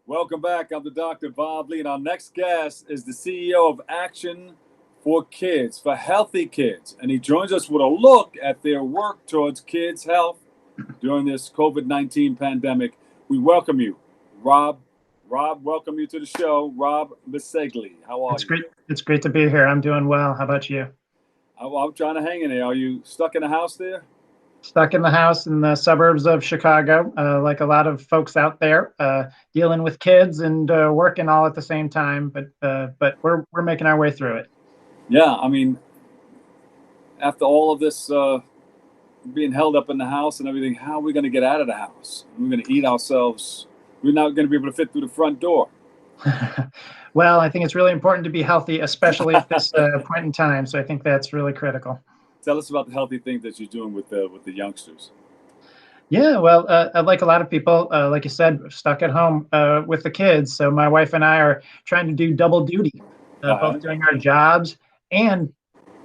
Welcome back. I'm the Dr. Bob Lee, and our next guest is the CEO of Action for Kids, for Healthy Kids. And he joins us with a look at their work towards kids' health during this COVID-19 pandemic. We welcome you, Rob. Rob, welcome you to the show. Rob Bisceglie, how are It's you? great. It's great to be here. I'm doing well. How about you? I'm trying to hang in there. Are you stuck in the house there? Stuck in the house in the suburbs of Chicago, like a lot of folks out there, dealing with kids and working all at the same time. But we're making our way through it. Yeah, I mean, after all of this being held up in the house and everything, how are we going to get out of the house? We're going to eat ourselves. We're not going to be able to fit through the front door. Well, I think it's really important to be healthy, especially at this point in time. So I think that's really critical. Tell us about the healthy things that you're doing with the youngsters. Yeah, well, like a lot of people, like you said, stuck at home with the kids. So my wife and I are trying to do double duty, both doing our jobs and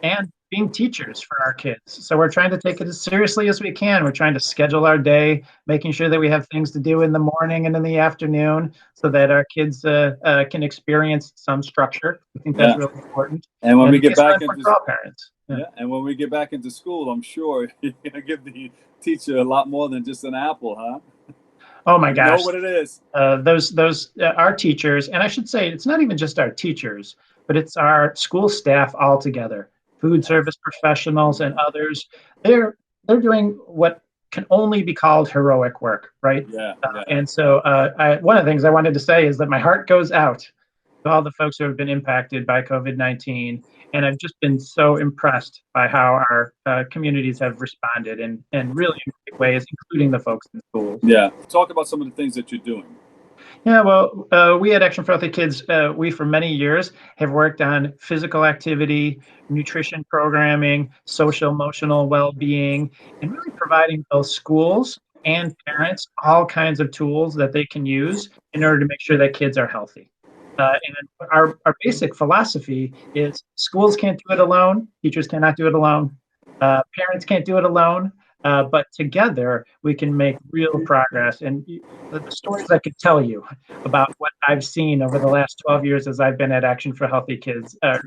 and being teachers for our kids. So we're trying to take it as seriously as we can. We're trying to schedule our day, making sure that we have things to do in the morning and in the afternoon so that our kids can experience some structure. I think that's really important. And when we get back into for all parents. And when we get back into school, I'm sure you're gonna give the teacher a lot more than just an apple, huh? Oh my gosh! You know what it is. Those our teachers, and I should say it's not even just our teachers, but it's our school staff altogether. Food service professionals and others, they're doing what can only be called heroic work, right? And so one of the things I wanted to say is that my heart goes out to all the folks who have been impacted by COVID-19. And I've just been so impressed by how our communities have responded in really great ways, including the folks in schools. Yeah. Talk about some of the things that you're doing. Yeah, well, we at Action for Healthy Kids, we for many years have worked on physical activity, nutrition programming, social emotional well-being, and really providing both schools and parents all kinds of tools that they can use in order to make sure that kids are healthy. And our basic philosophy is schools can't do it alone, teachers cannot do it alone, parents can't do it alone, but together we can make real progress. And the stories I could tell you about what I've seen over the last 12 years as I've been at Action for Healthy Kids. I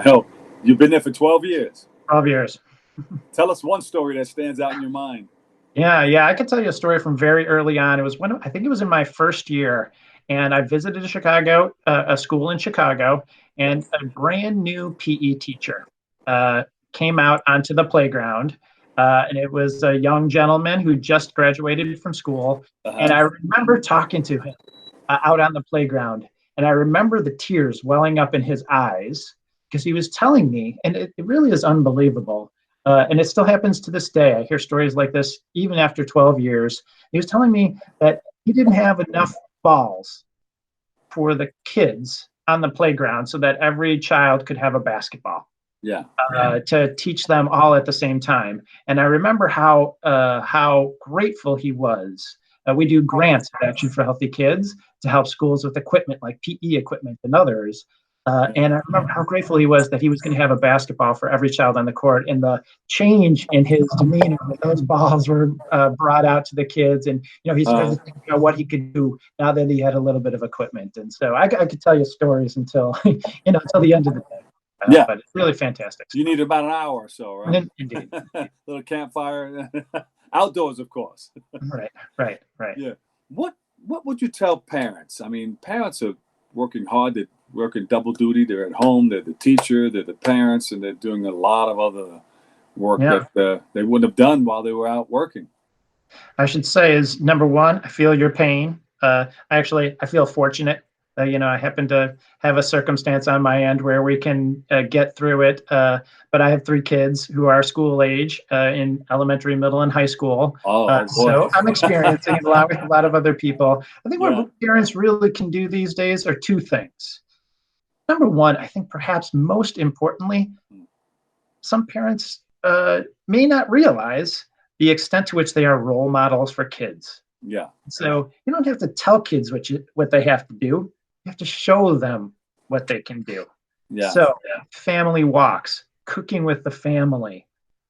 hope. You've been there for 12 years. 12 years. Tell us one story that stands out in your mind. Yeah, I could tell you a story from very early on. It was I think it was in my first year, and I visited a school in Chicago, and a brand new PE teacher came out onto the playground, and it was a young gentleman who just graduated from school. And I remember talking to him out on the playground, and I remember the tears welling up in his eyes because he was telling me, and it really is unbelievable. And it still happens to this day. I hear stories like this even after 12 years. He was telling me that he didn't have enough balls for the kids on the playground so that every child could have a basketball. To teach them all at the same time. And I remember how grateful he was. We do grants at Action for Healthy Kids to help schools with equipment like PE equipment and others. And I remember how grateful he was that he was going to have a basketball for every child on the court, and the change in his demeanor when those balls were brought out to the kids. And, he started to think about what he could do now that he had a little bit of equipment. And so I could tell you stories until the end of the day. But it's really fantastic. You need about an hour or so, right? Indeed. Little campfire, outdoors, of course. Right. Yeah. What would you tell parents? I mean, parents are working hard. They're working double duty. They're at home. They're the teacher. They're the parents, and they're doing a lot of other work that they wouldn't have done while they were out working. I should say is number one, I feel your pain. I feel fortunate. I happen to have a circumstance on my end where we can get through it. But I have 3 kids who are school age in elementary, middle, and high school. So I'm experiencing it a lot with a lot of other people. I think what parents really can do these days are 2 things. Number one, I think perhaps most importantly, some parents may not realize the extent to which they are role models for kids. So you don't have to tell kids what they have to do. You have to show them what they can do. So family walks, cooking with the family,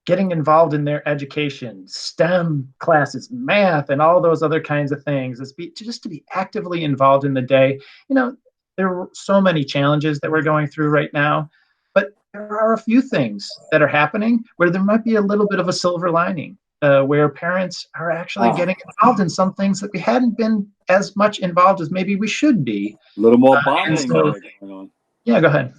getting involved in their education, STEM classes, math, and all those other kinds of things. Just to be actively involved in the day. You know, there are so many challenges that we're going through right now, but there are a few things that are happening where there might be a little bit of a silver lining, where parents are actually getting involved in some things that we hadn't been as much involved as maybe we should be. A little more And bonding so, there going on. yeah, go ahead.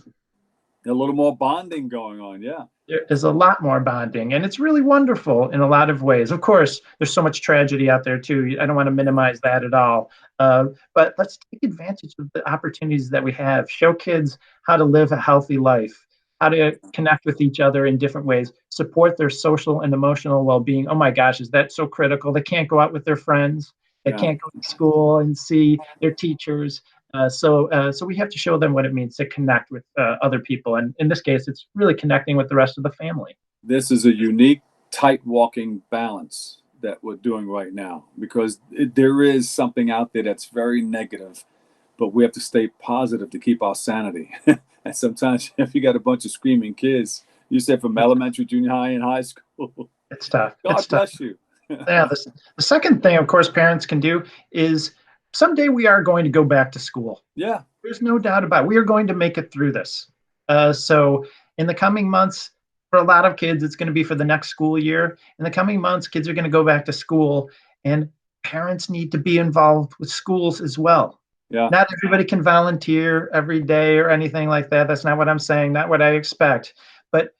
A little more bonding going on. Yeah. There is a lot more bonding, and it's really wonderful in a lot of ways. Of course, there's so much tragedy out there too. I don't want to minimize that at all. But let's take advantage of the opportunities that we have. Show kids how to live a healthy life, how to connect with each other in different ways, support their social and emotional well-being. Oh my gosh, is that so critical? They can't go out with their friends. They Yeah. can't go to school and see their teachers. So we have to show them what it means to connect with other people, and in this case, it's really connecting with the rest of the family. This is a unique tight walking balance that we're doing right now, because there is something out there that's very negative, but we have to stay positive to keep our sanity. And sometimes if you got a bunch of screaming kids, you said from elementary, junior high, and high school, It's tough. God It's tough. bless you. Yeah. The second thing, of course, parents can do is someday we are going to go back to school. Yeah. There's no doubt about it. We are going to make it through this. So in the coming months, for a lot of kids, it's going to be for the next school year. In the coming months, kids are going to go back to school, and parents need to be involved with schools as well. Yeah. Not everybody can volunteer every day or anything like that. That's not what I'm saying, not what I expect. But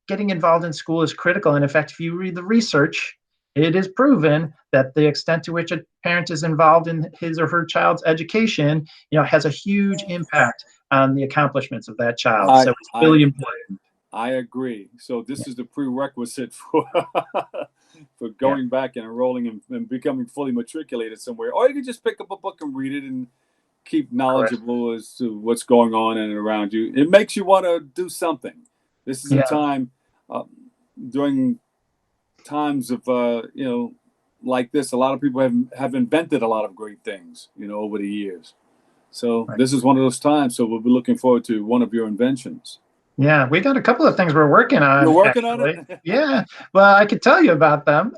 getting involved in school is critical. And in fact, if you read the research, it is proven that the extent to which a parent is involved in his or her child's education, has a huge impact on the accomplishments of that child. I So it's I really important. I agree. So this is the prerequisite for for Yeah, going back and enrolling and becoming fully matriculated somewhere. Or you can just pick up a book and read it and keep correct. knowledgeable as to what's going on in and around you. It makes you want to do something. This is a Yeah, time uh, during times of like this. A lot of people have invented a lot of great things, over the years. So right. this is one of those times. So we'll be looking forward to one of your inventions. Yeah, we got a couple of things we're working You're on, working on actually. it. Yeah, well, I could tell you about them.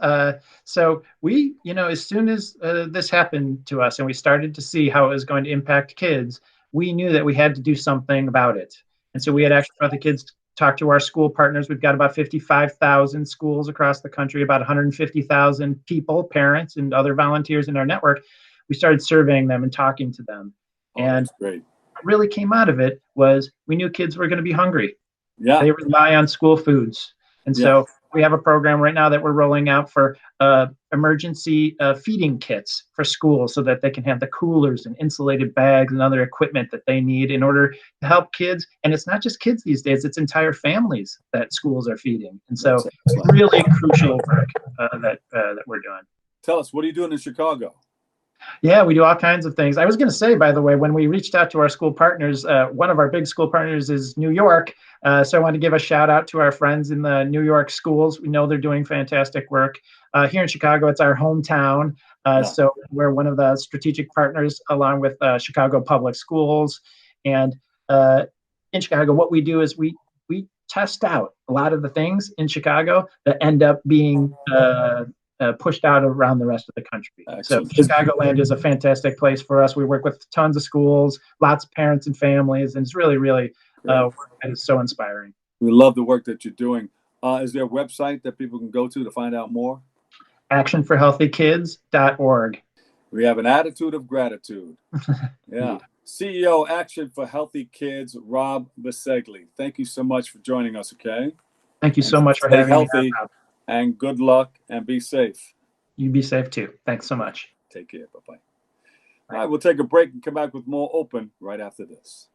So we, as soon as this happened to us and we started to see how it was going to impact kids, we knew that we had to do something about it. And so we had actually brought the kids to talk to our school partners. We've got about 55,000 schools across the country, about 150,000 people, parents, and other volunteers in our network. We started surveying them and talking to them. Oh, And that's great. really came out of it was we knew kids were going to be hungry. Yeah, They rely on school foods. And yeah. so we have a program right now that we're rolling out for emergency feeding kits for schools so that they can have the coolers and insulated bags and other equipment that they need in order to help kids. And it's not just kids these days, it's entire families that schools are feeding. And That's so excellent. really crucial work that we're doing. Tell us, what are you doing in Chicago? Yeah, we do all kinds of things. I was going to say, by the way, when we reached out to our school partners, one of our big school partners is New York. So I want to give a shout out to our friends in the New York schools. We know they're doing fantastic work. Here in Chicago, it's our hometown. Yeah. So we're one of the strategic partners along with Chicago Public Schools. And in Chicago, what we do is we test out a lot of the things in Chicago that end up being pushed out around the rest of the country. So Excellent. Chicagoland is a fantastic place for us. We work with tons of schools, lots of parents and families, and it's really, really work that is so inspiring. We love the work that you're doing. Is there a website that people can go to find out more? Actionforhealthykids.org. We have an attitude of gratitude. Yeah. CEO Action for Healthy Kids, Rob Bisceglie. Thank you so much for joining us, okay? Thank you so much for Stay having me. healthy and good luck and be safe. You be safe too. Thanks so much. Take care. Bye-bye. All right, we'll take a break and come back with more Open right after this.